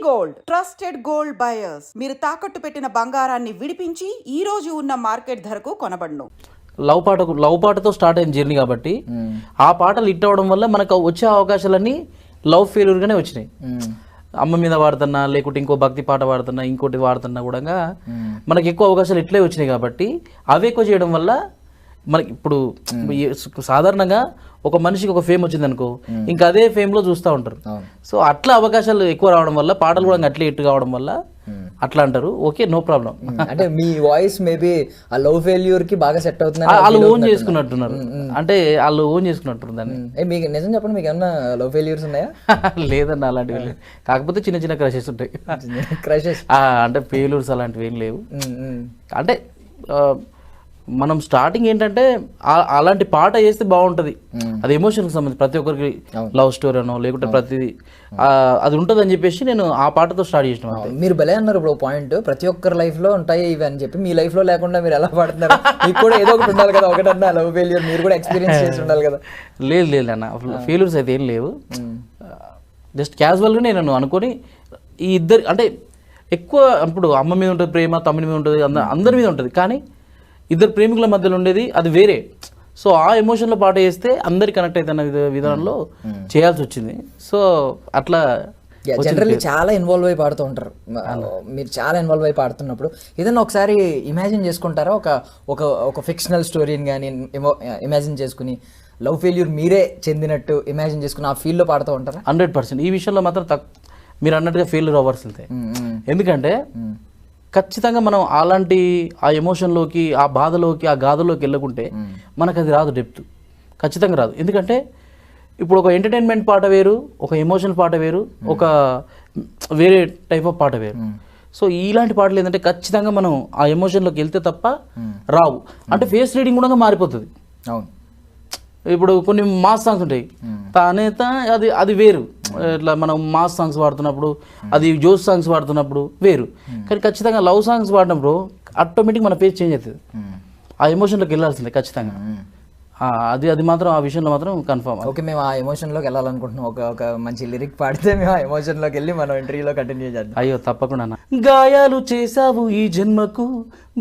Gold trusted gold buyers. మీరు తాకట్టు పెట్టిన బంగారాన్ని విడిపించి ఈ రోజు ఉన్న మార్కెట్ ధరకు కొనబడును. లవ్ పాటతో స్టార్ట్ అయిన జర్నీ కాబట్టి ఆ పాటలు హిట్ అవ్వడం వల్ల మనకు వచ్చే అవకాశాలన్నీ లవ్ ఫెయిల్యూర్గానే వచ్చినాయి. అమ్మ మీద వాడుతున్నా, లేకుంటే ఇంకో భక్తి పాట వాడుతున్నా, ఇంకోటి వాడుతున్నా కూడా మనకి ఎక్కువ అవకాశాలు ఇట్లే వచ్చినాయి కాబట్టి అవి ఎక్కువ చేయడం వల్ల మనకి ఇప్పుడు సాధారణంగా ఒక మనిషికి ఒక ఫేమ్ వచ్చింది అనుకో, ఇంకా అదే ఫేమ్ లో చూస్తూ ఉంటారు. సో అట్లా అవకాశాలు ఎక్కువ రావడం వల్ల పాటలు కూడా అట్లే హిట్ కావడం వల్ల అట్లా అంటారు. Okay, no problem. అంటే మీ వాయిస్ మేబీ ఆ లవ్ ఫెయిల్యూర్ కి బాగా సెట్ అవుతుంది, వాళ్ళు ఓన్ చేసుకున్నట్టున్నారు. అంటే వాళ్ళు ఓన్ చేసుకున్నట్టు దాన్ని. మీకు నిజం చెప్పండి, మీకు ఏమన్నా లవ్ ఫెయిల్యూర్స్ ఉన్నాయా? లేదన్న, అలాంటివి లేవు. కాకపోతే చిన్న చిన్న క్రషెస్ ఉంటాయి. క్రషెస్ అంటే ఫెయిల్యూర్స్ అలాంటివి ఏం లేవు. అంటే మనం స్టార్టింగ్ ఏంటంటే అలాంటి పాట వేస్తే బాగుంటుంది. అది ఎమోషన్కి సంబంధించి ప్రతి ఒక్కరికి లవ్ స్టోరీ అనో లేకుంటే ప్రతిదీ అది ఉంటుంది అని చెప్పేసి నేను ఆ పాటతో స్టార్ట్ చేసిన. మీరు భలే అన్నారు ఇప్పుడు పాయింట్, ప్రతి ఒక్కరి లైఫ్ లో ఉంటాయి ఇవి అని చెప్పి. మీ లైఫ్ లో లేకుండా మీరు ఎలా పాడుతున్నారు? మీకు కూడా ఏదో ఒకటి ఉండాలి కదా, ఒకటన్నా లవ్ ఫెయిల్యూర్ మీరు కూడా ఎక్స్పీరియన్స్ చేసి ఉండాలి కదా. లేదు అన్న, ఫెయిల్యూర్స్ అయితే ఏం లేవు. జస్ట్ క్యాజువల్గా నేను అనుకొని ఈ ఇద్దరు అంటే ఎక్కువ ఇప్పుడు అమ్మ మీద ఉంటుంది ప్రేమ, తమ్ముని మీద ఉంటుంది, అందరి మీద ఉంటుంది. కానీ ఇద్దరు ప్రేమికుల మధ్యలో ఉండేది అది వేరే. సో ఆ ఎమోషన్లో పాట వేస్తే అందరికి కనెక్ట్ అవుతున్న విధానంలో చేయాల్సి వచ్చింది. సో అట్లా జనరల్లీ చాలా ఇన్వాల్వ్ అయి పాడుతూ ఉంటారు. మీరు చాలా ఇన్వాల్వ్ అయి పాడుతున్నప్పుడు ఏదైనా ఒకసారి ఇమాజిన్ చేసుకుంటారా? ఒక ఫిక్షనల్ స్టోరీని కానీ ఇమాజిన్ చేసుకుని లవ్ ఫెయిల్యూర్ మీరే చెందినట్టు ఇమాజిన్ చేసుకుని ఆ ఫీల్డ్లో పాడుతూ ఉంటారా? 100%. ఈ విషయంలో మాత్రం మీరు అన్నట్టుగా ఫెయిల్యూర్ అవ్వాల్సి వెళ్తాయి. ఎందుకంటే ఖచ్చితంగా మనం అలాంటి ఆ ఎమోషన్లోకి, ఆ బాధలోకి, ఆ గాథలోకి వెళ్ళకుంటే మనకు అది రాదు, డెప్త్ ఖచ్చితంగా రాదు. ఎందుకంటే ఇప్పుడు ఒక ఎంటర్టైన్మెంట్ పాట వేరు, ఒక ఎమోషనల్ పాట వేరు, ఒక వేరే టైప్ ఆఫ్ పాట వేరు. సో ఇలాంటి పాటలు ఏంటంటే ఖచ్చితంగా మనం ఆ ఎమోషన్లోకి వెళ్తే తప్ప రావు. అంటే ఫేస్ రీడింగ్ కూడా మారిపోతుంది. అవును, ఇప్పుడు కొన్ని మాస్ సాంగ్స్ ఉంటాయి, తానే అది వేరు. ఇట్లా మనం మాస్ సాంగ్స్ పాడుతున్నప్పుడు, అది జోస్ సాంగ్స్ పాడుతున్నప్పుడు వేరు. కానీ ఖచ్చితంగా లవ్ సాంగ్స్ పాడినప్పుడు ఆటోమేటిక్ మన పేజ్ చేంజ్ అవుతుంది. ఆ ఎమోషన్లోకి వెళ్ళాల్సిందే ఖచ్చితంగా. అది మాత్రం ఆ విషయంలో మాత్రం కన్ఫర్మ్. ఓకే, మేము ఆ ఎమోషన్లోకి వెళ్ళాలనుకుంటున్నాం. ఒక మంచి లిరిక్ పాడితే మేము ఆ ఎమోషన్లోకి వెళ్ళి మనం ఇంటర్వ్యూలో కంటిన్యూ చేద్దాం. అయ్యో తప్పకుండా. గాయాలు చేసావు ఈ జన్మకు,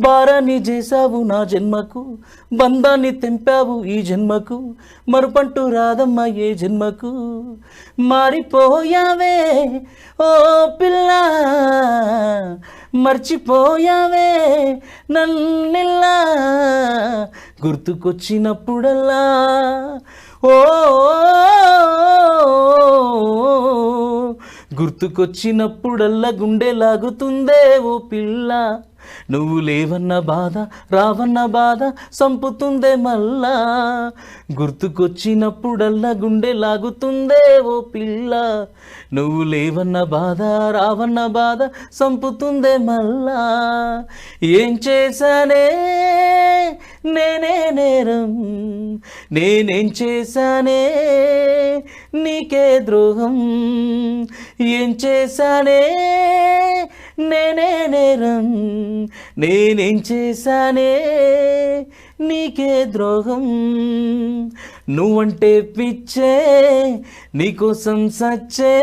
భారాన్ని చేసావు నా జన్మకు, బంధాన్ని తెంపావు ఈ జన్మకు, మరుపంటూ రాదమ్మ ఏ జన్మకు, మారిపోయావే ఓ పిల్ల, మర్చిపోయావే నన్నిల్లా, గుర్తుకొచ్చినప్పుడల్లా ఓ గుర్తుకొచ్చినప్పుడల్లా గుండె లాగుతుందే ఓ పిల్ల, నువ్వు లేవన్న బాధ రావన్న బాధ సంపుతుందే మళ్ళా, గుర్తుకొచ్చినప్పుడల్లా గుండె లాగుతుందే ఓ పిల్ల, నువ్వు లేవన్న బాధ రావన్న బాధ సంపుతుందే మళ్ళా, ఏం చేశానే నేనే నేరం, నేనేం చేశానే నీకే ద్రోహం, ఏం చేశానే నేనే నేరం, నేనేం చేశానే నీకే ద్రోహం, నువ్వంటే పిచ్చే నీకోసం సచ్చే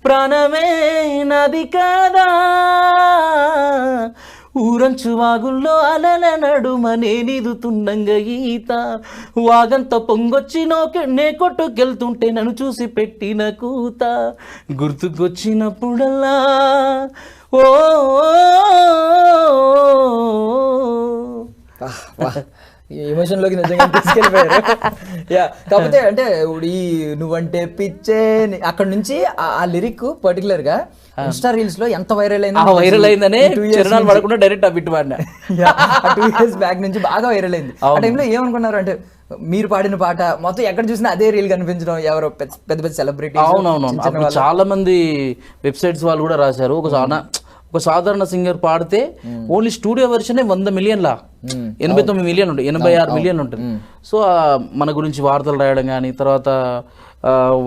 ప్రాణమే నాది కాదా, ఊరంచు వాగుల్లో అలల నడుమ నేనిదుతున్నంగ ఈత, వాగంత పొంగొచ్చి నే కొట్టుకెళ్తుంటే నన్ను చూసి పెట్టిన కూత, గుర్తుకొచ్చినప్పుడల్లా ఓ ఎమోషన్లోకి నిజంగా తీసుకెళ్ళిపోయారు. యా, కాకపోతే అంటే ఈ నువ్వంటే పిచ్చే అక్కడ నుంచి ఆ లిరిక్ పర్టికులర్ గా ఇన్స్టా రీల్స్ లో ఎంత వైరల్ అయిందనే చరణాలు పడకుండా డైరెక్ట్ ఆ బిట్ పాడినా. 2 years బ్యాక్ నుంచి బాగా వైరల్ అయింది. ఆ టైంలో ఏమనుకున్నారు అంటే మీరు పాడిన పాట మొత్తం ఎక్కడ చూసినా అదే రీల్ కనిపించడం, ఎవరో పెద్ద పెద్ద సెలబ్రిటీ. అవునవును, చాలా మంది వెబ్సైట్స్ వాళ్ళు కూడా రాశారు. ఒక సాధారణ సింగర్ పాడితే ఓన్లీ స్టూడియో వెర్షన్ 100 మిలియన్ల 89 మిలియన్ ఉంటుంది, 86 మిలియన్ ఉంటుంది. సో మన గురించి వార్తలు రాయడం కానీ, తర్వాత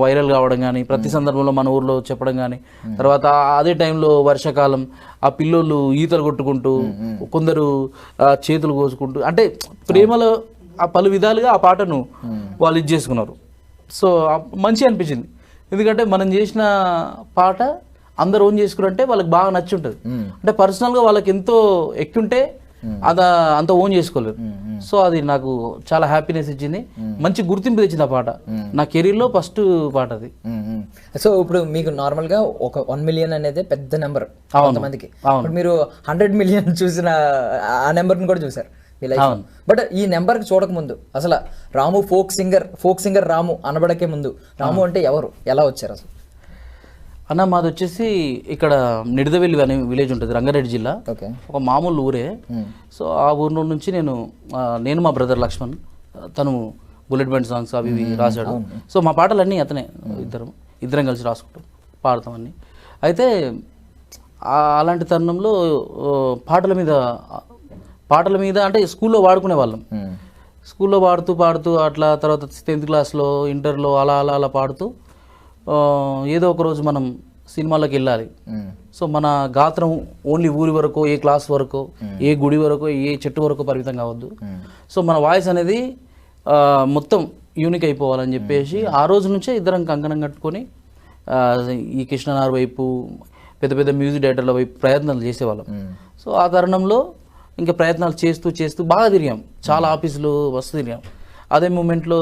వైరల్ కావడం కానీ, ప్రతి సందర్భంలో మన ఊర్లో చెప్పడం కానీ, తర్వాత అదే టైంలో వర్షాకాలం ఆ పిల్లోళ్ళు ఈతలు కొట్టుకుంటూ, కొందరు చేతులు కోసుకుంటూ, అంటే ప్రేమలో ఆ పలు విధాలుగా ఆ పాటను వాళ్ళు ఇది చేసుకున్నారు. సో మంచి అనిపించింది. ఎందుకంటే మనం చేసిన పాట అందరు ఓన్ చేసుకురంటే వాళ్ళకి బాగా నచ్చి ఉంటుంది. అంటే పర్సనల్గా వాళ్ళకి ఎంతో ఎక్కుంటే అంత ఓన్ చేసుకోలేరు. సో అది నాకు చాలా హ్యాపీనెస్ ఇచ్చింది, మంచి గుర్తింపు తెచ్చింది ఆ పాట. నా కెరీర్లో ఫస్ట్ పాట అది. సో ఇప్పుడు మీకు నార్మల్గా ఒక 1 million అనేది పెద్ద నెంబర్ కొంతమందికి. మీరు 100 million చూసిన ఆ నెంబర్ని కూడా చూసారు మీ లైఫ్. బట్ ఈ నెంబర్కి చూడకముందు అసలు రాము ఫోక్ సింగర్ రాము అనబడకే ముందు రాము అంటే ఎవరు, ఎలా వచ్చారు అసలు? అన్న మాది వచ్చేసి ఇక్కడ నిడదవెల్లి అనే విలేజ్ ఉంటుంది, రంగారెడ్డి జిల్లా. ఒక మామూలు ఊరే. సో ఆ ఊరిలో నుంచి నేను మా బ్రదర్ లక్ష్మణ్, తను బుల్లెట్ బ్యాండ్ సాంగ్స్ అవి ఇవి రాశాడు. సో మా పాటలన్నీ అతనే, ఇద్దరం కలిసి రాసుకుంటాం, పాడతాం అన్నీ. అయితే అలాంటి తరుణంలో పాటల మీద అంటే స్కూల్లో వాడుకునే వాళ్ళం. స్కూల్లో పాడుతూ అట్లా తర్వాత 10th క్లాస్లో ఇంటర్లో అలా పాడుతూ ఏదో ఒక రోజు మనం సినిమాలోకి వెళ్ళాలి. సో మన గాత్రం ఓన్లీ ఊరి వరకు, ఏ క్లాస్ వరకు, ఏ గుడి వరకు, ఏ చెట్టు వరకు పరిమితం కావద్దు. సో మన వాయిస్ అనేది మొత్తం యూనిక్ అయిపోవాలని చెప్పేసి ఆ రోజు నుంచే ఇద్దరం కంకణం కట్టుకొని ఈ కృష్ణనార్ వైపు, పెద్ద పెద్ద మ్యూజిక్ డైరెక్టర్ల వైపు ప్రయత్నాలు చేసేవాళ్ళం. సో ఆ తరుణంలో ఇంకా ప్రయత్నాలు చేస్తూ బాగా తిరిగాం, చాలా ఆఫీసులు తిరిగాం. అదే మూమెంట్లో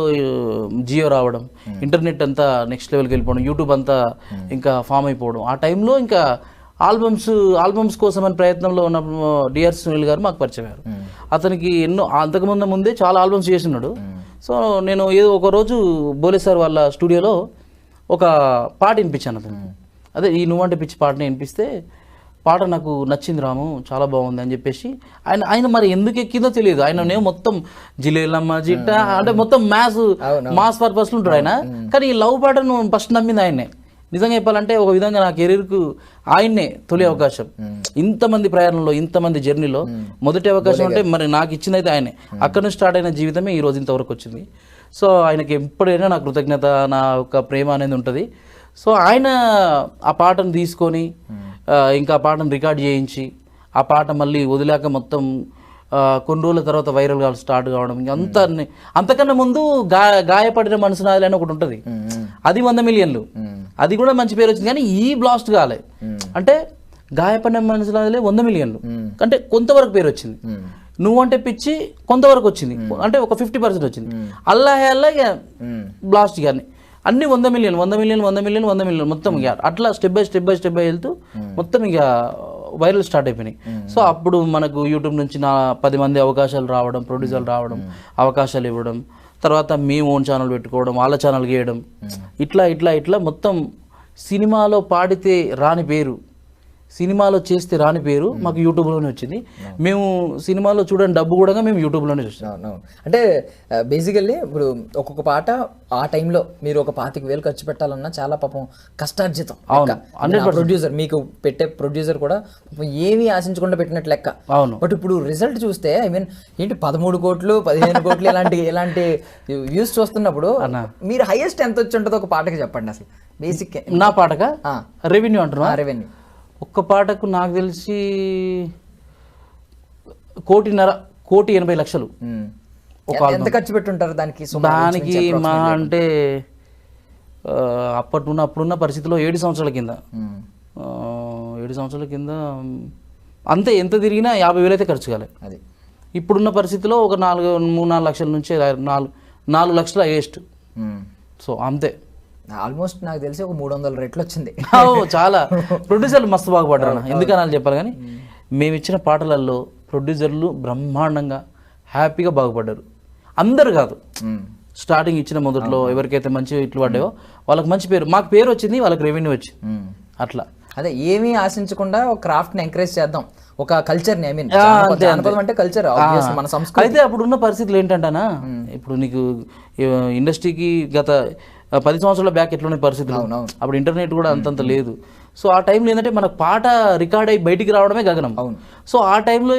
జియో రావడం, ఇంటర్నెట్ అంతా నెక్స్ట్ లెవెల్కి వెళ్ళిపోవడం, యూట్యూబ్ అంతా ఇంకా ఫామ్ అయిపోవడం. ఆ టైంలో ఇంకా ఆల్బమ్స్ కోసం అని ప్రయత్నంలో ఉన్న డిఆర్ సునీల్ గారు మాకు పరిచయం అయ్యారు. అతనికి ముందే చాలా ఆల్బమ్స్ చేస్తున్నాడు. సో నేను ఏదో ఒక రోజు బోలే సార్ వాళ్ళ స్టూడియోలో ఒక పాట వినిపించాను అతనికి. అదే ఈ నువ్వంటే పిచ్చి పాటని వినిపిస్తే పాట నాకు నచ్చింది రాము, చాలా బాగుంది అని చెప్పేసి ఆయన మరి ఎందుకు ఎక్కిందో తెలియదు. ఆయన మొత్తం జిలేలమ్మ జిట్ట అంటే మొత్తం మాస్ పర్పస్లు ఉంటాడు ఆయన. కానీ ఈ లవ్ పాటను ఫస్ట్ నమ్మింది ఆయన్నే. నిజంగా చెప్పాలంటే ఒక విధంగా నా కెరీర్కు ఆయన్నే తొలి అవకాశం. ఇంతమంది ప్రయాణంలో, ఇంతమంది జర్నీలో మొదటి అవకాశం అంటే మరి నాకు ఇచ్చింది అయితే ఆయనే. అక్కడ నుంచి స్టార్ట్ అయిన జీవితమే ఈ రోజు ఇంతవరకు వచ్చింది. సో ఆయనకి ఎప్పుడైనా నా కృతజ్ఞత, నా యొక్క ప్రేమ అనేది ఉంటుంది. సో ఆయన ఆ పాటను తీసుకొని ఇంకా ఆ పాటను రికార్డ్ చేయించి ఆ పాట మళ్ళీ వదిలాక మొత్తం కొన్ని రోజుల తర్వాత వైరల్గా స్టార్ట్ కావడం. ఇంకా అంతకన్నా ముందు గాయపడిన మనసు నాది అని ఒకటి ఉంటుంది, అది 100 million. అది కూడా మంచి పేరు వచ్చింది. కానీ ఈ బ్లాస్ట్ కాలే అంటే గాయపడిన మనసు నాదిలే 100 million. అంటే కొంతవరకు పేరు వచ్చింది. నువ్వంటే పిచ్చి కొంతవరకు వచ్చింది, అంటే ఒక 50% వచ్చింది. అల్లాహే బ్లాస్ట్ కానీ అన్ని 100 million మొత్తం ఇక అట్లా స్టెప్ బై స్టెప్ వెళ్తూ మొత్తం ఇక వైరల్ స్టార్ట్ అయిపోయినాయి. సో అప్పుడు మనకు యూట్యూబ్ నుంచి 10 మంది అవకాశాలు రావడం, ప్రొడ్యూసర్లు రావడం, అవకాశాలు ఇవ్వడం, తర్వాత మేము ఓన్ ఛానల్ పెట్టుకోవడం, వాళ్ళ ఛానల్ గీయడం, ఇట్లా మొత్తం సినిమాలో పాడితే రాని పేరు, సినిమాలో చేస్తే రాని పేరు మాకు యూట్యూబ్లోనే వచ్చింది. మేము సినిమాలో చూడని డబ్బు కూడా మేము యూట్యూబ్లోనే చూస్తాం. అంటే బేసికల్లీ ఇప్పుడు ఒక్కొక్క పాట ఆ టైంలో మీరు ఒక 25,000 ఖర్చు పెట్టాలన్నా చాలా పాపం కష్టార్జితం. ప్రొడ్యూసర్ మీకు పెట్టే ప్రొడ్యూసర్ కూడా ఏమీ ఆశించకుండా పెట్టినట్టు లెక్క. అవును. బట్ ఇప్పుడు రిజల్ట్ చూస్తే ఏంటి 13 కోట్లు 15 కోట్లు ఇలాంటి వ్యూస్ చూస్తున్నప్పుడు మీరు హైయెస్ట్ ఎంత వచ్చి ఉంటుందో ఒక పాటకి చెప్పండి అసలు. బేసిక్ నా పాటగా రెవెన్యూ అంటున్నా. రెవెన్యూ ఒక్క పాటకు నాకు తెలిసి 1,80,00,000. ఎంత ఖర్చు పెట్టుంటారు దానికి? మా అంటే అప్పుడున్న పరిస్థితిలో 7 సంవత్సరాల కింద అంతే, ఎంత తిరిగినా 50,000 అయితే ఖర్చు కాలేదు. అది ఇప్పుడున్న పరిస్థితిలో ఒక 3-4 లక్షల నుంచి 4 లక్షల హైయెస్ట్. సో అంతే, ఆల్మోస్ట్ నాకు తెలిసి ఒక 300 రెట్లు వచ్చింది. చాలా ప్రొడ్యూసర్లు మస్తు బాగుపడ్డారు. ఎందుకని చెప్పాలి కానీ మేము ఇచ్చిన పాటలలో ప్రొడ్యూసర్లు బ్రహ్మాండంగా హ్యాపీగా బాగుపడ్డారు. అందరు కాదు, స్టార్టింగ్ ఇచ్చిన మొదట్లో ఎవరికైతే మంచి ఇట్లు పడ్డాయో వాళ్ళకి మంచి పేరు, మాకు పేరు వచ్చింది, వాళ్ళకి రెవెన్యూ వచ్చింది. అట్లా అదే ఏమీ ఆశించకుండా ఒక క్రాఫ్ట్ని ఎంకరేజ్ చేద్దాం, ఒక కల్చర్ని. ఐ మీన్ జానపదం అంటే కల్చర్, మన సంస్కృతి. అయితే అప్పుడున్న పరిస్థితులు ఏంటంటానా, ఇప్పుడు నీకు ఇండస్ట్రీకి గత 10 సంవత్సరాల బ్యాక్ ఎట్లున్న పరిస్థితులు, అప్పుడు ఇంటర్నెట్ కూడా అంతంత లేదు. సో ఆ టైంలో ఏంటంటే మన పాట రికార్డ్ అయ్యి బయటికి రావడమే గగనం. సో ఆ టైంలో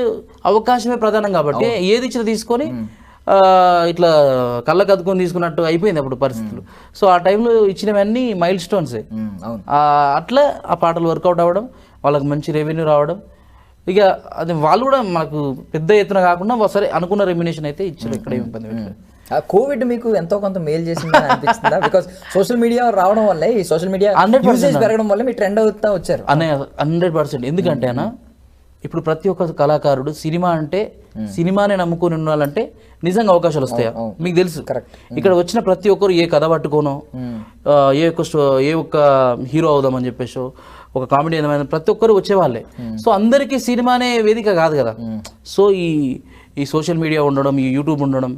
అవకాశమే ప్రధానం కాబట్టి ఏది ఇచ్చినా తీసుకొని ఇట్లా కళ్ళకు అద్దుకొని తీసుకున్నట్టు అయిపోయింది అప్పుడు పరిస్థితులు. సో ఆ టైంలో ఇచ్చినవన్నీ మైల్ స్టోన్సే. అట్లా ఆ పాటలు వర్కౌట్ అవ్వడం, వాళ్ళకి మంచి రెవెన్యూ రావడం, ఇక అది వాళ్ళు కూడా మనకు పెద్ద ఎత్తున కాకుండా సరే అనుకున్న రెమ్యునేషన్ అయితే ఇచ్చారు. ఇక్కడ ఇబ్బంది పెట్టలేదు. కోవిడ్ మీకు ఎంతో కొంత మేలు చేసిందని అనిపిస్తుందా? బికాస్ సోషల్ మీడియా రావడం వల్ల, ఈ సోషల్ మీడియా 100% పెరగడం వల్ల మీరు ట్రెండ్ అవుతా వచ్చారు. 100%. ఎందుకంటే అన్న ఇప్పుడు ప్రతి ఒక్క కళాకారుడు సినిమా అంటే సినిమానే నమ్ముకొని ఉండాలంటే నిజంగా అవకాశాలు వస్తాయా మీకు తెలుసు. ఇక్కడ వచ్చిన ప్రతి ఒక్కరు ఏ కథ పట్టుకోనో ఏ ఒక్క హీరో అవుదామని చెప్పేసో ఒక కామెడీ ఏమైనా ప్రతి ఒక్కరు వచ్చేవాళ్ళే. సో అందరికీ సినిమానే వేదిక కాదు కదా. సో ఈ సోషల్ మీడియా ఉండడం, ఈ యూట్యూబ్ ఉండడం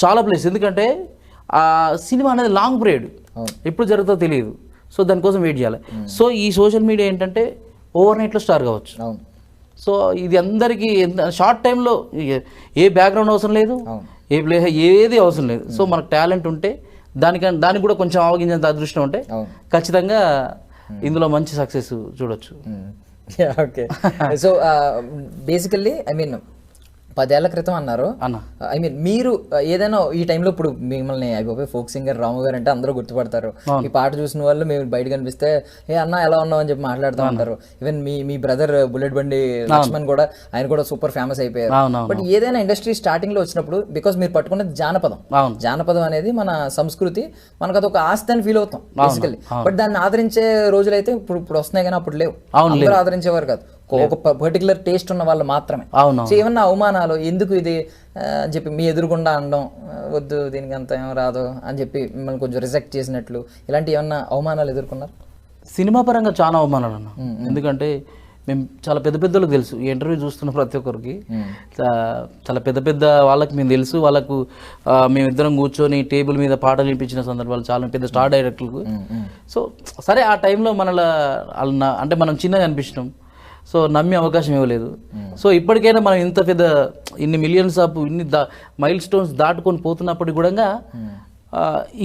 చాలా ప్లేస్. ఎందుకంటే ఆ సినిమా అనేది లాంగ్ పీరియడ్, ఎప్పుడు జరుగుతుందో తెలియదు. సో దానికోసం వెయిట్ చేయాలి. సో ఈ సోషల్ మీడియా ఏంటంటే ఓవర్ నైట్లో స్టార్ కావచ్చు. సో ఇది అందరికీ షార్ట్ టైంలో ఏ బ్యాక్గ్రౌండ్ అవసరం లేదు, ఏ ప్లే ఏది అవసరం లేదు. సో మనకు టాలెంట్ ఉంటే దానికి కూడా కొంచెం ఆవగించేంత అదృష్టం ఉంటే ఖచ్చితంగా ఇందులో మంచి సక్సెస్ చూడొచ్చు. Okay. So basically I mean 10 ఏళ్ల క్రితం అన్నారు. ఐ మీన్ మీరు ఏదైనా ఈ టైంలో ఇప్పుడు మిమ్మల్ని అయిపోయి ఫోక్ సింగర్ రాము గారు అంటే అందరూ గుర్తుపడతారు. ఈ పాట చూసిన వాళ్ళు మేము బయట కనిపిస్తే ఏ అన్న ఎలా ఉన్నావు అని చెప్పి మాట్లాడుతూ ఉంటారు. ఈవెన్ మీ బ్రదర్ బుల్లెట్ బండి లక్ష్మణ్ కూడా, ఆయన కూడా సూపర్ ఫేమస్ అయిపోయారు. బట్ ఏదైనా ఇండస్ట్రీ స్టార్టింగ్ లో వచ్చినప్పుడు బికాస్ మీరు పట్టుకున్నది జానపదం అనేది మన సంస్కృతి, మనకు అదొక ఆస్తి అని ఫీల్ అవుతాం బేసికల్లీ. బట్ దాన్ని ఆదరించే రోజులైతే ఇప్పుడు వస్తున్నాయి కానీ అప్పుడు లేవు. అందరూ ఆదరించేవారు కాదు, ఒక పర్టికులర్ టేస్ట్ ఉన్న వాళ్ళు మాత్రమే. సో ఏమన్నా అవమానాలు ఎందుకు ఇది అని చెప్పి మీ ఎదురుగుండా అనడం, వద్దు దీనికి అంత ఏం రాదు అని చెప్పి మిమ్మల్ని కొంచెం రిజెక్ట్ చేసినట్లు, ఇలాంటి ఏమన్నా అవమానాలు ఎదుర్కొన్నారు? సినిమా పరంగా చాలా అవమానాలు అన్న. ఎందుకంటే మేము చాలా పెద్ద పెద్దలకు తెలుసు, ఈ ఇంటర్వ్యూ చూస్తున్న ప్రతి ఒక్కరికి చాలా పెద్ద వాళ్ళకి మేము తెలుసు. వాళ్ళకు మేమిద్దరం కూర్చొని టేబుల్ మీద పాటలు వినిపించిన సందర్భాలు చాలా పెద్ద స్టార్ డైరెక్టర్లకు. సో సరే ఆ టైంలో అంటే మనం చిన్నగా అనిపించినాం. సో నమ్మే అవకాశం ఇవ్వలేదు. సో ఇప్పటికైనా మనం ఇంత పెద్ద ఇన్ని మిలియన్స్ ఆఫ్ ఇన్ని మైల్ స్టోన్స్ దాటుకొని పోతున్నప్పటికి కూడా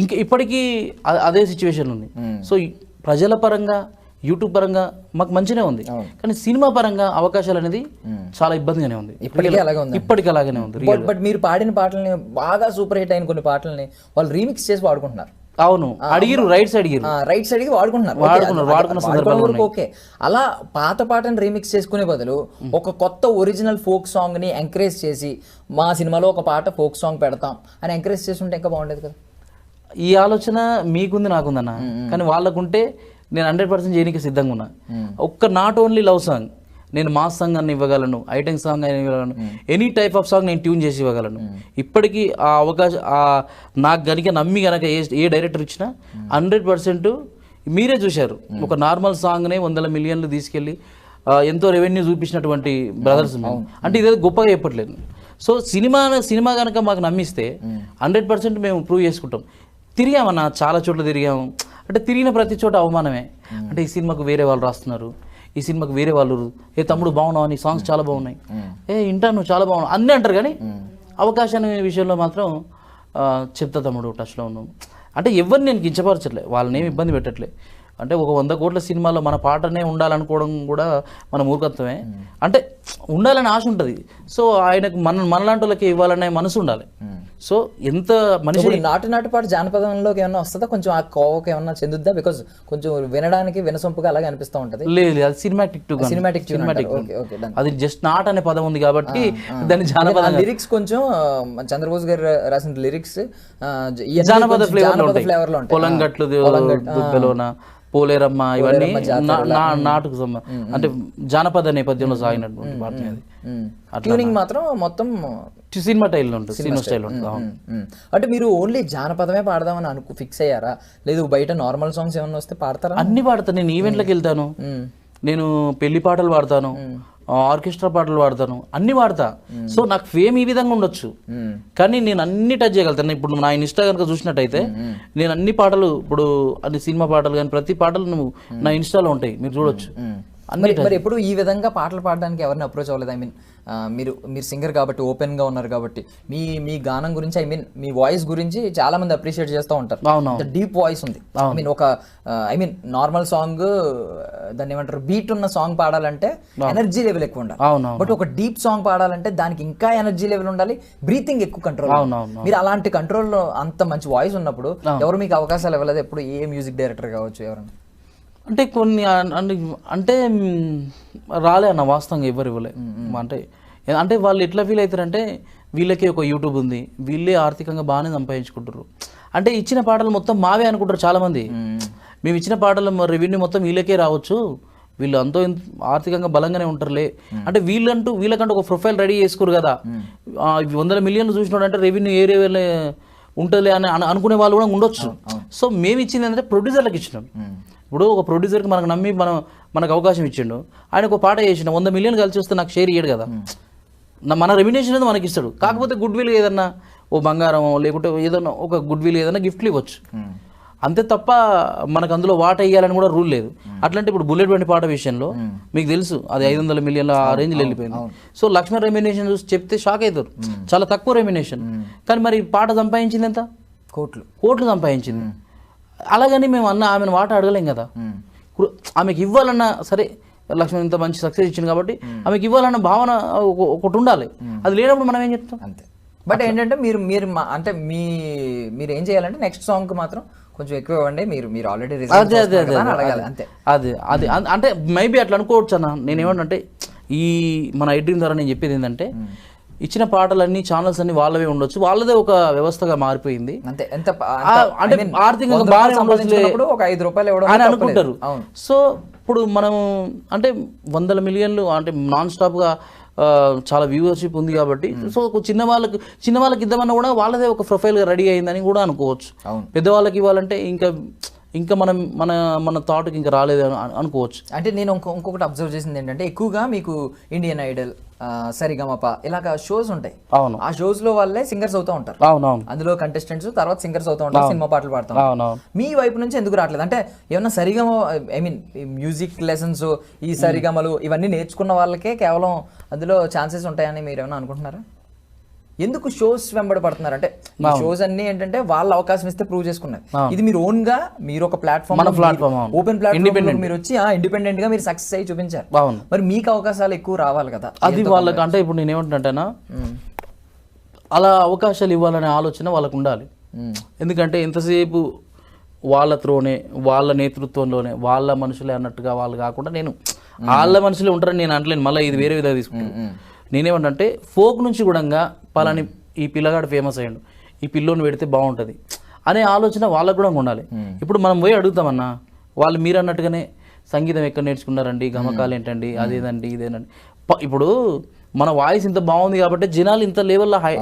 ఇంకా ఇప్పటికీ అదే సిచ్యువేషన్ ఉంది. సో ప్రజల పరంగా యూట్యూబ్ పరంగా మాకు మంచిగానే ఉంది, కానీ సినిమా పరంగా అవకాశాలు అనేది చాలా ఇబ్బందిగానే ఉంది. ఇప్పటికీ అలాగనే ఉంది. బట్ మీరు పాడిన పాటల్ని బాగా సూపర్ హిట్ అయిన కొన్ని పాటల్ని వాళ్ళు రీమిక్స్ చేసి వాడుకుంటున్నారు. అవును, అడిగిరు రైట్స్ అడిగి వాడుకున్నారు. ఓకే, అలా పాత పాటను రీమిక్స్ చేసుకునే బదులు ఒక కొత్త ఒరిజినల్ ఫోక్ సాంగ్ ని ఎంకరేజ్ చేసి మా సినిమాలో ఒక పాట ఫోక్ సాంగ్ పెడతాం అని ఎంకరేజ్ చేస్తుంటే ఇంకా బాగుండేది కదా. ఈ ఆలోచన మీకుంది నాకుందన్న, కానీ వాళ్ళకుంటే నేను 100% చేయడానికి సిద్ధంగా ఉన్నా. నాట్ ఓన్లీ లవ్ సాంగ్, నేను మాస్ సాంగ్ అని ఇవ్వగలను, ఐటెం సాంగ్ అని ఇవ్వగలను, ఎనీ టైప్ ఆఫ్ సాంగ్ నేను ట్యూన్ చేసి ఇవ్వగలను. ఇప్పటికీ ఆ అవకాశం నాకు కనుక నమ్మి కనుక ఏ డైరెక్టర్ ఇచ్చినా 100% మీరే చూశారు. ఒక నార్మల్ సాంగ్నే 100 మిలియన్లు తీసుకెళ్ళి ఎంతో రెవెన్యూ చూపించినటువంటి బ్రదర్స్. అంటే ఇదేదో గొప్పగా చెప్పట్లేదు. సో సినిమా కనుక మాకు నమ్మిస్తే 100% మేము ప్రూవ్ చేసుకుంటాం. తిరిగామన్నా, చాలా చోట్ల తిరిగాము. అంటే తిరిగిన ప్రతి చోట అవమానమే. అంటే ఈ సినిమాకు వేరే వాళ్ళు రాస్తున్నారు, ఈ సినిమాకి వేరే వాళ్ళు ఏ తమ్ముడు బాగున్నావు అని, సాంగ్స్ చాలా బాగున్నాయి, ఇంటాను చాలా బాగున్నావు అన్నీ అంటారు. కానీ అవకాశాన్ని విషయంలో మాత్రం చెప్తా తమ్ముడు టచ్లో ఉన్నాం. అంటే ఎవరిని నేను కించపరచట్లే, వాళ్ళని ఏమి ఇబ్బంది పెట్టట్లే. అంటే ఒక 100 కోట్ల సినిమాలో మన పాటనే ఉండాలనుకోవడం కూడా మన మూర్ఖత్వమే. అంటే ఉండాలని ఆశ ఉంటుంది. సో ఆయనకు మనలాంటి వాళ్ళకి ఇవ్వాలనే మనసు ఉండాలి. సో ఎంత మనిషి నాటు పాట జానపదంలోకి ఏమన్నా వస్తుందా? కొంచెం ఆ కోవకి ఏమన్నా చెందుద్దా? బికాజ్ కొంచెం వినడానికి వినసొంపుగా అలాగే అనిపిస్తూ ఉంటుంది. లేదు, అది సినిమాటిక్. అది జస్ట్ నాట్ అనే పదం ఉంది కాబట్టి దాని జానపద లిరిక్స్ కొంచెం చంద్రబోస్ గారు రాసిన లిరిక్స్ జానపద ఫ్లేవర్ లో ఉంటాయి. పొలంగట్లు దుబ్బెలోన పోలేరమ్మ, ఇవన్నీ నాటుకు అంటే జానపద నేపథ్యంలో సాగినటువంటి పాటనే. ట్యూనింగ్ మాత్రం మొత్తం సినిమా స్టైల్ ఉంటుంది, సినిమా స్టైల్ ఉంటుంది. అంటే మీరు ఓన్లీ జానపదమే పాడదామని ఫిక్స్ అయ్యారా? లేదు బయట నార్మల్ సాంగ్స్ ఏమన్నా వస్తే పాడతారా? అన్ని పాడతాను. నేను ఈవెంట్లకు వెళ్తాను, నేను పెళ్లి పాటలు పాడతాను, ఆర్కెస్ట్రా పాటలు పాడతాను, అన్ని పాడతా. సో నాకు ఫేమ్ ఈ విధంగా ఉండొచ్చు, కానీ నేను అన్ని టచ్ చేయగలుగుతాను. ఇప్పుడు నా ఇన్స్టా కనుక చూసినట్టయితే నేను అన్ని పాటలు, ఇప్పుడు అన్ని సినిమా పాటలు కానీ ప్రతి పాటలు నువ్వు నా ఇన్స్టాలో ఉంటాయి, మీరు చూడొచ్చు. మరి ఎప్పుడు ఈ విధంగా పాటలు పాడడానికి ఎవరిని అప్రోచ్ అవ్వలేదు? ఐ మీన్ మీరు సింగర్ కాబట్టి, ఓపెన్ గా ఉన్నారు కాబట్టి మీ గానం గురించి, ఐ మీన్ మీ వాయిస్ గురించి చాలా మంది అప్రిషియేట్ చేస్తూ ఉంటారు. డీప్ వాయిస్ ఉంది. ఐ మీన్ నార్మల్ సాంగ్ దాన్ని ఏమంటారు, బీట్ ఉన్న సాంగ్ పాడాలంటే ఎనర్జీ లెవెల్ ఎక్కువ ఉండాలి. బట్ ఒక డీప్ సాంగ్ పాడాలంటే దానికి ఇంకా ఎనర్జీ లెవెల్ ఉండాలి, బ్రీతింగ్ ఎక్కువ కంట్రోల్. మీరు అలాంటి కంట్రోల్, అంత మంచి వాయిస్ ఉన్నప్పుడు ఎవరు మీకు అవకాశాలు ఇవ్వలేదు ఎప్పుడు? ఏ మ్యూజిక్ డైరెక్టర్ కావచ్చు, ఎవరైనా? అంటే కొన్ని అంటే రాలే అన్న, వాస్తవంగా ఎవరు ఇవ్వలే. అంటే అంటే వాళ్ళు ఎట్లా ఫీల్ అవుతారంటే వీళ్ళకి ఒక యూట్యూబ్ ఉంది, వీళ్ళే ఆర్థికంగా బాగానే సంపాదించుకుంటారు, అంటే ఇచ్చిన పాటలు మొత్తం మావే అనుకుంటారు చాలామంది. మేము ఇచ్చిన పాటలు రెవెన్యూ మొత్తం వీళ్ళకే రావచ్చు, వీళ్ళు అంతో ఆర్థికంగా బలంగానే ఉంటారులే అంటే వీళ్ళకంటూ ఒక ప్రొఫైల్ రెడీ చేసుకోరు కదా. 100 మిలియన్లు చూసినాడు అంటే రెవెన్యూ ఏ లెవెల్ ఉంటుందిలే అని అనుకునే వాళ్ళు కూడా ఉండొచ్చు. సో మేము ఇచ్చింది ఏంటంటే ప్రొడ్యూసర్లకు ఇచ్చినాం. ఇప్పుడు ఒక ప్రొడ్యూసర్కి మనకు నమ్మి మనకు అవకాశం ఇచ్చిండు, ఆయన ఒక పాట చేసిన 100 మిలియన్ కలిసి వస్తే నాకు షేర్ ఇయ్యడు కదా, మన రెమ్యునేషన్ అనేది మనకి ఇస్తాడు. కాకపోతే గుడ్ విల్ ఏదన్నా ఓ బంగారం లేకుంటే ఏదన్నా ఒక గుడ్ విల్ ఏదన్నా గిఫ్ట్లు ఇవ్వచ్చు అంతే తప్ప మనకు అందులో వాటా ఇవ్వాలని కూడా రూల్ లేదు. అట్లాంటి ఇప్పుడు బుల్లెట్ బండి పాట విషయంలో మీకు తెలుసు అది 500 మిలియన్ల ఆ రేంజ్లో వెళ్ళిపోయింది. సో లక్ష్మీ రెమ్యునేషన్ చూసి చెప్తే షాక్ అవుతారు, చాలా తక్కువ రెమ్యునేషన్, కానీ మరి పాట సంపాదించింది ఎంత, కోట్లు సంపాదించింది. అలాగని మేము ఆమెను వాటా అడగలేం కదా. ఆమెకి ఇవ్వాలన్నా సరే లక్ష్మీ ఇంత మంచి సక్సెస్ ఇచ్చింది కాబట్టి ఆమెకి ఇవ్వాలన్న భావన ఒకటి ఉండాలి, అది లేనప్పుడు మనం ఏం చెప్తాం అంతే. బట్ ఏంటంటే అంటే మీరు ఏం చేయాలంటే నెక్స్ట్ సాంగ్ మాత్రం కొంచెం ఎక్కువ ఇవ్వండి, మీరు ఆల్రెడీ అడగాలి అంతే. అది అంటే మేబీ అట్లా అనుకోవచ్చు అన్న. నేనేమంటే ఈ మన ఐడ్రీమ్ ద్వారా నేను చెప్పేది ఏంటంటే ఇచ్చిన పాటలన్నీ ఛానల్స్ అన్ని వాళ్ళవే ఉండొచ్చు, వాళ్ళదే ఒక వ్యవస్థగా మారిపోయింది అంతే. అంటే ఆర్థికంగా బాగా సంపాదించినప్పుడు ఒక 5 రూపాయలు ఇవ్వడం అని అనుకుంటారు. సో ఇప్పుడు మనం అంటే 100 మిలియన్లు అంటే నాన్ స్టాప్గా చాలా వ్యూవర్షిప్ ఉంది కాబట్టి సో చిన్న వాళ్ళకి ఇద్దామన్నా కూడా వాళ్ళదే ఒక ప్రొఫైల్గా రెడీ అయిందని కూడా అనుకోవచ్చు. పెద్దవాళ్ళకి ఇవ్వాలంటే ఇంకా మన థాట్కి ఇంకా రాలేదు అనుకోవచ్చు. అంటే నేను ఇంకొకటి అబ్జర్వ్ చేసింది ఏంటంటే ఎక్కువగా మీకు ఇండియన్ ఐడల్, సరిగమప ఇలాగ షోస్ ఉంటాయి. అవును, ఆ షోస్ లో వాళ్ళే సింగర్స్ అవుతూ ఉంటారు. అవునవును, అందులో కంటెస్టెంట్స్ తర్వాత సింగర్స్ అవుతూ ఉంటారు, సినిమా పాటలు పాడుతూ ఉంటారు. మీ వైపు నుంచి ఎందుకు రావట్లేదు? అంటే ఏమన్నా సరిగమ మ్యూజిక్ లెసన్స్ ఈ సరిగమలు ఇవన్నీ నేర్చుకున్న వాళ్ళకే కేవలం అందులో ఛాన్సెస్ ఉంటాయని మీరు ఏమైనా అనుకుంటున్నారా? ఎందుకు షోస్ వెంబడి పడుతున్నారు? అంటే షోస్ అన్ని ఏంటంటే వాళ్ళ అవకాశం ఇస్తే ప్రూవ్ చేసుకున్నారు. ఇది మీరు ఓన్ గా మీరు ఒక ప్లాట్ఫామ్ ఓపెన్ ప్లాట్ఫామ్ మీరు వచ్చి ఇండిపెండెంట్ గా మీరు సక్సెస్ అయ్యి చూపించారు. మరి మీకు అవకాశాలు ఎక్కువ రావాలి కదా. అది వాళ్ళకి అంటే ఇప్పుడు నేను ఏమంటున్నాంటేనా అలా అవకాశాలు ఇవ్వాలనే ఆలోచన వాళ్ళకు ఉండాలి. ఎందుకంటే ఎంతసేపు వాళ్ళ త్రోనే వాళ్ళ నేతృత్వంలోనే వాళ్ళ మనుషులే అన్నట్టుగా వాళ్ళు కాకుండా నేను వాళ్ళ మనుషులే ఉంటారని నేను అంటలేను, మళ్ళీ ఇది వేరే విధంగా తీసుకుంటాను. నేనేమంటే ఫోక్ నుంచి కూడా పలాని ఈ పిల్లగాడు ఫేమస్ అయ్యాడు, ఈ పిల్లోని పెడితే బాగుంటుంది అనే ఆలోచన వాళ్ళకు కూడా ఉండాలి. ఇప్పుడు మనం పోయి అడుగుతామన్నా, వాళ్ళు మీరు అన్నట్టుగానే సంగీతం ఎక్కడ నేర్చుకున్నారండి, గమకాలు ఏంటండి, అదేదండి ఇదేనండి. ఇప్పుడు మన వాయిస్ ఇంత బాగుంది కాబట్టి జనాలు ఇంత లెవెల్లో హై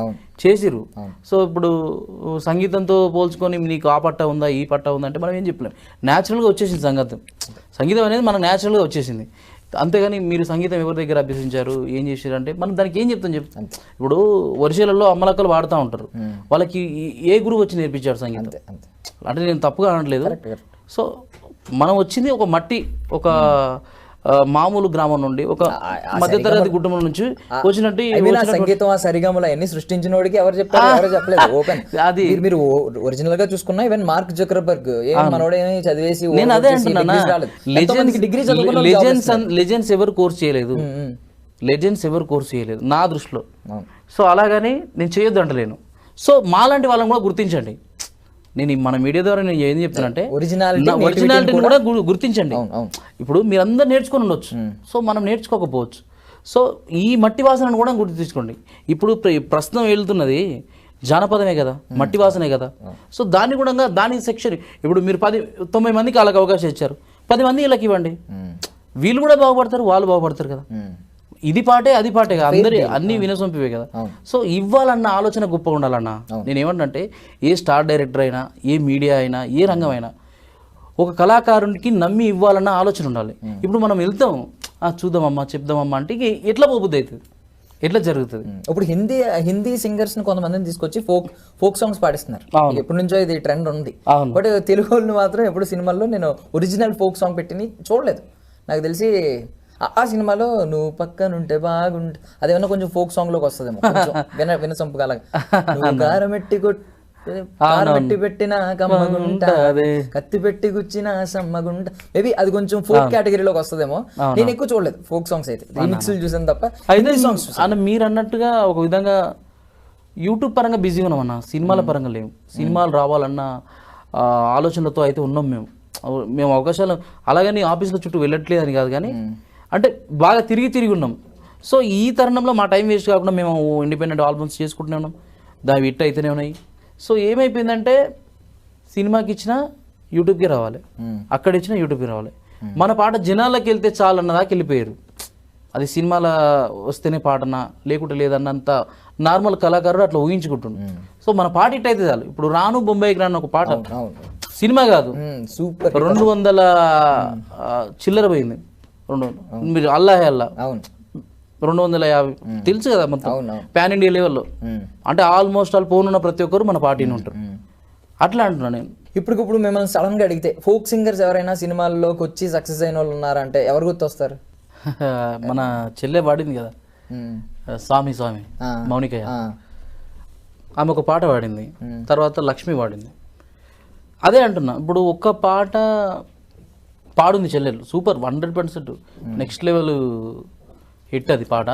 చేసిరు. సో ఇప్పుడు సంగీతంతో పోల్చుకొని నీకు ఆ పట్ట ఉందా ఈ పట్ట ఉందా అంటే మనం ఏం చెప్పలేం. న్యాచురల్గా వచ్చేసింది సంగీతం అనేది మనకు న్యాచురల్గా వచ్చేసింది. అంతేగాని మీరు సంగీతం ఎవరి దగ్గర అభ్యసించారు ఏం చేశారు అంటే మనం దానికి ఏం చెప్తాం ఇప్పుడు వర్షాలలో అమ్మలక్కలు వాడుతూ ఉంటారు, వాళ్ళకి ఏ గురువు వచ్చి నేర్పించాడు సంగీతం అంటే నేను తప్పుగా అనట్లేదు. సో మనం వచ్చింది ఒక మట్టి ఒక మామూలు గ్రామం నుండి ఒక మధ్యతరగతి కుటుంబం నుంచి వచ్చినట్టు సంగీతం సరిగమలు అన్ని సృష్టించినోడికి ఎవరు చెప్పారు? ఎవరు చెప్పలేదు. ఓపెన్ అది మీరు ఒరిజినల్ గా చూసుకున్నా ఈవెన్ మార్క్ జకర్బర్గ్ మనోడేమి చదివేసి నేను అదే అంటున్నా, లెజెండ్స్ ఎవరు కోర్స్ చేయలేదు, లెజెండ్స్ ఎవరు కోర్స్ చేయలేదు నా దృష్టిలో. సో అలాగని నేను చేయొద్దు అంటలేను. సో మాలాంటి వాళ్ళని కూడా గుర్తించండి. నేను మన మీడియా ద్వారా నేను ఏం చెప్తానంటే ఒరిజినాలిటీని కూడా గుర్తించండి. ఇప్పుడు మీరందరూ నేర్చుకొని ఉండొచ్చు, సో మనం నేర్చుకోకపోవచ్చు. సో ఈ మట్టి వాసనను కూడా గుర్తించుకోండి. ఇప్పుడు ప్రస్తుతం వెళ్తున్నది జానపదమే కదా, మట్టి వాసనే కదా. సో దాన్ని కూడా దాని సెక్షన్ ఇప్పుడు మీరు 90 మందికి వాళ్ళకి అవకాశం ఇచ్చారు, 10 మంది వీళ్ళకి ఇవ్వండి, వీళ్ళు కూడా బాగుపడతారు, వాళ్ళు బాగుపడతారు కదా. ఇది పాటే అది పాటే కదా, అన్ని వినసొంపివే కదా. సో ఇవ్వాలన్న ఆలోచన గొప్పగా ఉండాలన్నా. నేను ఏమంటే ఏ స్టార్ డైరెక్టర్ అయినా, ఏ మీడియా అయినా, ఏ రంగం అయినా ఒక కళాకారునికి నమ్మి ఇవ్వాలన్న ఆలోచన ఉండాలి. ఇప్పుడు మనం వెళ్తాం చూద్దామమ్మా చెప్దామమ్మా అంటే ఎట్లా పోబుద్ది అవుతుంది, ఎట్లా జరుగుతుంది. ఇప్పుడు హిందీ సింగర్స్ ని కొంతమందిని తీసుకొచ్చి ఫోక్ సాంగ్స్ పాడిస్తున్నారు, ఎప్పటి నుంచో ఇది ట్రెండ్ ఉంది. బట్ తెలుగు వాళ్ళని మాత్రం ఎప్పుడు సినిమాల్లో నేను ఒరిజినల్ ఫోక్ సాంగ్ పెట్టి చూడలేదు. నాకు తెలిసి ఆ సినిమాలో నువ్వు పక్కనుంటే బాగుంటే అదేమన్నా కొంచెం ఫోక్ సాంగ్ లోకి వస్తుందేమో, వినసొంపుగా కారమెట్టి పెట్టిన కమ్మగుంటా కత్తి పెట్టి గుచ్చిన సమ్మగుంట, మేబీ అది కొంచెం ఫోక్ కేటగిరీలోకి వస్తుందేమో. నేను ఎక్కువ చూడలేదు ఫోక్ సాంగ్స్, అయితే రీమిక్స్ చూసాను తప్ప. మీరు అన్నట్టుగా ఒక విధంగా యూట్యూబ్ పరంగా బిజీగా ఉన్నామన్నా, సినిమాల పరంగా లేవు. సినిమాలు రావాలన్న ఆలోచనలతో అయితే ఉన్నాం మేము అవకాశాలు. అలాగని ఆఫీసుల చుట్టూ వెళ్ళట్లేదు అని కాదు, కానీ అంటే బాగా తిరిగి ఉన్నాం. సో ఈ తరుణంలో మా టైం వేస్ట్ కాకుండా మేము ఇండిపెండెంట్ ఆల్బమ్స్ చేసుకుంటూనే ఉన్నాం, దాని హిట్ అయితేనే ఉన్నాయి. సో ఏమైపోయిందంటే సినిమాకి ఇచ్చినా యూట్యూబ్కి రావాలి, అక్కడ ఇచ్చినా యూట్యూబ్కి రావాలి. మన పాట జనాల్లోకి వెళ్తే చాలు అన్నదాకా వెళ్ళిపోయారు. అది సినిమాల వస్తేనే పాటనా లేకుంటే లేదన్నంత నార్మల్ కళాకారుడు అట్లా ఊహించుకుంటుండు. సో మన పాట హిట్ అయితే చాలు. ఇప్పుడు రాను బొంబాయికి రాను ఒక పాట సినిమా కాదు, సూపర్ 200 చిల్లర పోయింది, 200 మీరు అల్లాహే అల్లా 250 తెలుసు కదా మొత్తం పాన్ ఇండియా లెవెల్లో. అంటే ఆల్మోస్ట్ ఆల్ ఫోన్ ఉన్న ప్రతి ఒక్కరు మన పార్టీని ఉంటారు. అట్లా అంటున్నా నేను. ఇప్పుడు మిమ్మల్ని సడన్ గా అడిగితే ఫోక్ సింగర్స్ ఎవరైనా సినిమాల్లోకి వచ్చి సక్సెస్ అయిన వాళ్ళు ఉన్నారంటే ఎవరు గుర్తొస్తారు? మన చెల్లె పాడింది కదా స్వామి స్వామి మౌనికయ్య, ఆమె ఒక పాట పాడింది, తర్వాత లక్ష్మి పాడింది. అదే అంటున్నా, ఇప్పుడు ఒక్క పాట పాడుంది చెల్లెలు, సూపర్ 100% నెక్స్ట్ లెవెల్ హిట్ అది పాట.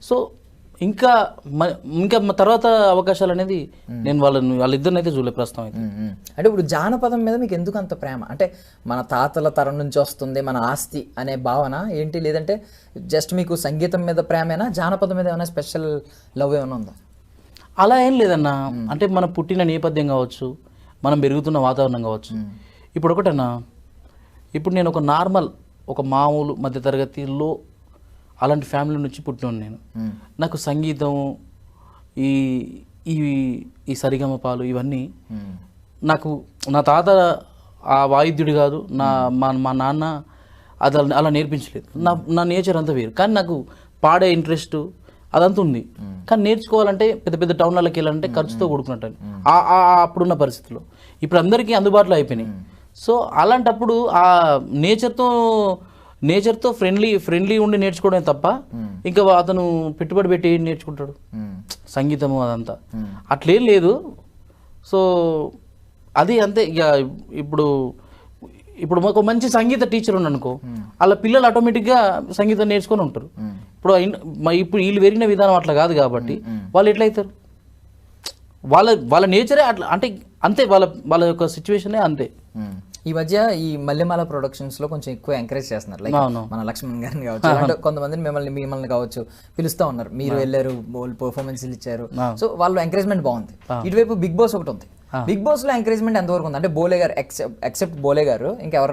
సో ఇంకా తర్వాత అవకాశాలు అనేది నేను వాళ్ళిద్దరిని అయితే చూడలే ప్రస్తుతం అయితే. అంటే ఇప్పుడు జానపదం మీద మీకు ఎందుకు అంత ప్రేమ? అంటే మన తాతల తరం నుంచి వస్తుంది మన ఆస్తి అనే భావన ఏంటి, లేదంటే జస్ట్ మీకు సంగీతం మీద ప్రేమేనా, జానపదం మీద ఏమైనా స్పెషల్ లవ్ ఏమైనా ఉందా? అలా ఏం లేదన్నా. అంటే మనం పుట్టిన నేపథ్యం కావచ్చు, మనం పెరుగుతున్న వాతావరణం కావచ్చు. ఇప్పుడు ఒకటన్నా, ఇప్పుడు నేను ఒక నార్మల్ ఒక మామూలు మధ్యతరగతిలో అలాంటి ఫ్యామిలీ నుంచి పుట్టినాను నేను. నాకు సంగీతం ఈ ఈ సరిగమపాలు ఇవన్నీ నాకు నా తాత ఆ వాయిద్యుడు కాదు, మా నాన్న అది అలా నేర్పించలేదు. నా నేచర్ అంతా వేరు. కానీ నాకు పాడే ఇంట్రెస్ట్ అదంతా ఉంది. కానీ నేర్చుకోవాలంటే పెద్ద పెద్ద టౌన్లకి వెళ్ళాలంటే ఖర్చుతో కూడుకున్నట్టు అప్పుడున్న పరిస్థితుల్లో. ఇప్పుడు అందరికీ అందుబాటులో అయిపోయినాయి. సో అలాంటప్పుడు ఆ నేచర్తో ఫ్రెండ్లీ ఉండి నేర్చుకోవడమే తప్ప ఇంకా అతను పెట్టుబడి పెట్టి ఏం నేర్చుకుంటాడు సంగీతము అదంతా అట్లేం లేదు. సో అది అంతే. ఇక ఇప్పుడు మాకు మంచి సంగీత టీచర్ ఉన్నానుకో, వాళ్ళ పిల్లలు ఆటోమేటిక్గా సంగీతం నేర్చుకొని ఉంటారు. ఇప్పుడు వీళ్ళు పెరిగిన విధానం అట్లా కాదు కాబట్టి వాళ్ళు ఎట్లయితారు, వాళ్ళ నేచరే అట్లా. అంటే అంతే, వాళ్ళ యొక్క సిచ్యువేషనే అంతే. ఈ మధ్య ఈ మల్లెమాల ప్రొడక్షన్స్ లో కొంచెం ఎక్కువ ఎంకరేజ్ చేస్తున్నారు. లైక్ మన లక్ష్మణ్ గారిని కావచ్చు, అంటే కొంతమందిని మిమ్మల్ని కావచ్చు పిలుస్తూ ఉన్నారు. మీరు వెళ్ళారు, పర్ఫార్మెన్స్లు ఇచ్చారు. సో వాళ్ళు ఎంకరేజ్మెంట్ బాగుంది. ఇటువైపు బిగ్ బాస్ ఒకటి ఉంది. బిగ్ బాస్ లో ఎంకరేజ్మెంట్ ఎంతవరకు ఉంది? అంటే బోలే గారు ఎక్సెప్ట్ బోలే గారు ఇంకెవరు